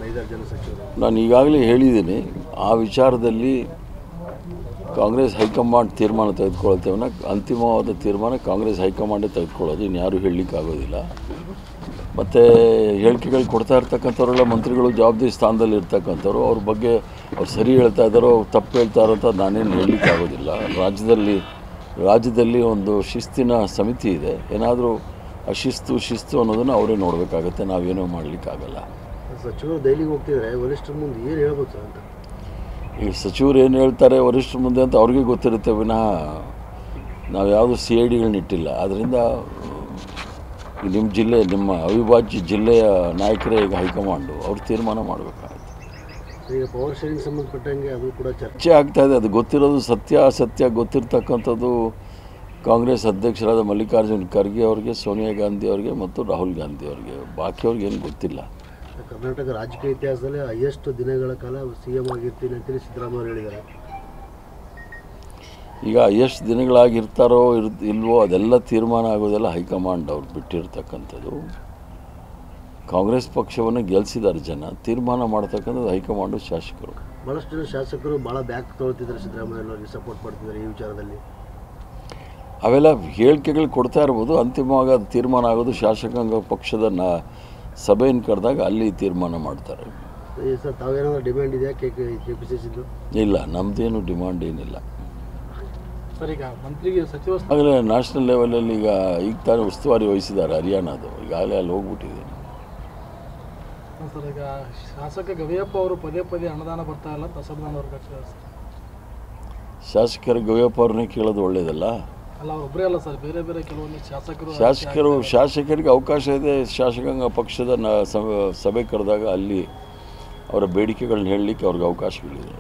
5-6 ಜನ ಸಚಿವರು. ನಾನು ಈಗಾಗಲೇ ಹೇಳಿದ್ದೀನಿ, ಆ ವಿಚಾರದಲ್ಲಿ ಕಾಂಗ್ರೆಸ್ ಹೈಕಮಾಂಡ್ ತೀರ್ಮಾನ ತೆಗೆದುಕೊಳ್ತೇವೆ. ಅಂತಿಮವಾದ ತೀರ್ಮಾನ ಕಾಂಗ್ರೆಸ್ ಹೈಕಮಾಂಡೇ ತೆಗೆದುಕೊಳ್ಳೋದು, ಇನ್ಯಾರೂ ಹೇಳಲಿಕ್ಕಾಗೋದಿಲ್ಲ. ಮತ್ತು ಹೇಳಿಕೆಗಳು ಕೊಡ್ತಾ ಇರ್ತಕ್ಕಂಥವರೆಲ್ಲ ಮಂತ್ರಿಗಳು ಜವಾಬ್ದಾರಿ ಸ್ಥಾನದಲ್ಲಿ ಇರ್ತಕ್ಕಂಥವ್ರು, ಅವ್ರ ಬಗ್ಗೆ ಅವ್ರು ಸರಿ ಹೇಳ್ತಾ ಇದ್ದಾರೋ ತಪ್ಪು ಹೇಳ್ತಾರೋ ಅಂತ ನಾನೇನು ಹೇಳಲಿಕ್ಕಾಗೋದಿಲ್ಲ. ರಾಜ್ಯದಲ್ಲಿ ಒಂದು ಶಿಸ್ತಿನ ಸಮಿತಿ ಇದೆ. ಏನಾದರೂ ಶಿಸ್ತು ಅನ್ನೋದನ್ನು ಅವರೇ ನೋಡಬೇಕಾಗತ್ತೆ, ನಾವೇನೂ ಮಾಡಲಿಕ್ಕಾಗಲ್ಲ. ಸಚಿವರು ದೆಹಲಿಗೆ ಹೋಗ್ತಿದ್ರೆ ವರಿಷ್ಠರ ಮುಂದೆ ಏನು ಹೇಳ್ಬೋದು ಸರ್ ಅಂತ? ಈಗ ಸಚಿವರು ಏನು ಹೇಳ್ತಾರೆ ವರಿಷ್ಠರ ಮುಂದೆ ಅಂತ ಅವ್ರಿಗೆ ಗೊತ್ತಿರುತ್ತೆ ವಿನಃ ನಾವು ಯಾವುದು CIDಗಳನ್ನ ಇಟ್ಟಿಲ್ಲ. ಆದ್ದರಿಂದ ನಿಮ್ಮ ಅವಿಭಾಜ್ಯ ಜಿಲ್ಲೆಯ ನಾಯಕರೇ ಈಗ ಹೈಕಮಾಂಡು ಅವ್ರು ತೀರ್ಮಾನ ಮಾಡಬೇಕಾಗುತ್ತೆ. ಈಗ ಪವರ್ ಶೇರಿಂಗ್ ಸಂಬಂಧಪಟ್ಟಂಗೆ ಅದು ಕೂಡ ಚರ್ಚೆ ಆಗ್ತಾಯಿದೆ. ಅದು ಗೊತ್ತಿರೋದು ಅಸತ್ಯ ಗೊತ್ತಿರ್ತಕ್ಕಂಥದ್ದು ಕಾಂಗ್ರೆಸ್ ಅಧ್ಯಕ್ಷರಾದ ಮಲ್ಲಿಕಾರ್ಜುನ್ ಖರ್ಗೆ ಅವರಿಗೆ, ಸೋನಿಯಾ ಗಾಂಧಿ ಅವರಿಗೆ ಮತ್ತು ರಾಹುಲ್ ಗಾಂಧಿ ಅವರಿಗೆ. ಬಾಕಿಯವ್ರಿಗೆ ಏನು ಗೊತ್ತಿಲ್ಲ. ಕರ್ನಾಟಕ ರಾಜಕೀಯ ಇತಿಹಾಸದಲ್ಲಿ ಹೈಯೆಸ್ಟ್ ದಿನಗಳ ಕಾಲ CM ಆಗಿರ್ತೀನಿ ಅಂತೇಳಿ ಸಿದ್ದರಾಮಯ್ಯ ಹೇಳಿದ್ದಾರೆ. ಈಗ ಎಷ್ಟು ದಿನಗಳಾಗಿರ್ತಾರೋ ಇಲ್ವೋ ಅದೆಲ್ಲ ತೀರ್ಮಾನ ಆಗೋದೆಲ್ಲ ಹೈಕಮಾಂಡ್ ಅವ್ರು ಬಿಟ್ಟಿರ್ತಕ್ಕಂಥದ್ದು. ಕಾಂಗ್ರೆಸ್ ಪಕ್ಷವನ್ನು ಗೆಲ್ಲಿಸಿದ್ದಾರೆ ಜನ, ತೀರ್ಮಾನ ಮಾಡ್ತಕ್ಕಂಥದ್ದು ಹೈಕಮಾಂಡು, ಶಾಸಕರು. ಭಾಳಷ್ಟು ಜನ ಶಾಸಕರು ಭಾಳ ಬ್ಯಾಕ್ ತೊಗೊಳ್ತಿದ್ದಾರೆ, ಸಿದ್ದರಾಮಯ್ಯನವ್ರಿಗೆ ಸಪೋರ್ಟ್ ಮಾಡ್ತಿದ್ದಾರೆ ಈ ವಿಚಾರದಲ್ಲಿ. ಅವೆಲ್ಲ ಹೇಳಿಕೆಗಳು ಕೊಡ್ತಾ ಇರ್ಬೋದು, ಅಂತಿಮವಾಗಿ ಅದು ತೀರ್ಮಾನ ಆಗೋದು ಶಾಸಕಾಂಗ ಪಕ್ಷದ ಸಭೆಯನ್ನು ಕರೆದಾಗ ಅಲ್ಲಿ ತೀರ್ಮಾನ ಮಾಡ್ತಾರೆ. ಸರ್ ತಾವೇನಾದರೂ ಡಿಮ್ಯಾಂಡ್ ಇದೆಯಾ KPCCದು? ಇಲ್ಲ, ನಮ್ಮದೇನು ಡಿಮಾಂಡ್ ಏನಿಲ್ಲ ಸರ್. ಈಗ ಮಂತ್ರಿಗೆ ಸಚಿವ ಆಗಲೇ ನ್ಯಾಷನಲ್ ಲೆವೆಲಲ್ಲಿ ಈಗ ತಾನೇ ಉಸ್ತುವಾರಿ ವಹಿಸಿದ್ದಾರೆ ಹರಿಯಾಣದು, ಈಗಾಗಲೇ ಅಲ್ಲಿ ಹೋಗ್ಬಿಟ್ಟಿದ್ದೀನಿ. ಸರ್ ಈಗ ಶಾಸಕ ಗವಿಯಪ್ಪ ಅವರು ಪದೇ ಅನುದಾನ ಬರ್ತಾ ಇಲ್ಲ ಅಸಮಾಧಾನ ವರ್ಗ ಶಾಸಕರು ಗವಿಯಪ್ಪ ಅವ್ರನ್ನೇ ಕೇಳೋದು ಒಳ್ಳೇದಲ್ಲ. ಅಲ್ಲ, ಒಬ್ಬರೇ ಅಲ್ಲ ಸರ್, ಬೇರೆ ಕೆಲವೊಂದು ಶಾಸಕರಿಗೆ ಅವಕಾಶ ಇದೆ. ಶಾಸಕಾಂಗ ಪಕ್ಷದ ಸಭೆ ಕರೆದಾಗ ಅಲ್ಲಿ ಅವರ ಬೇಡಿಕೆಗಳನ್ನ ಹೇಳಲಿಕ್ಕೆ ಅವ್ರಿಗೆ ಅವಕಾಶಗಳಿದೆ.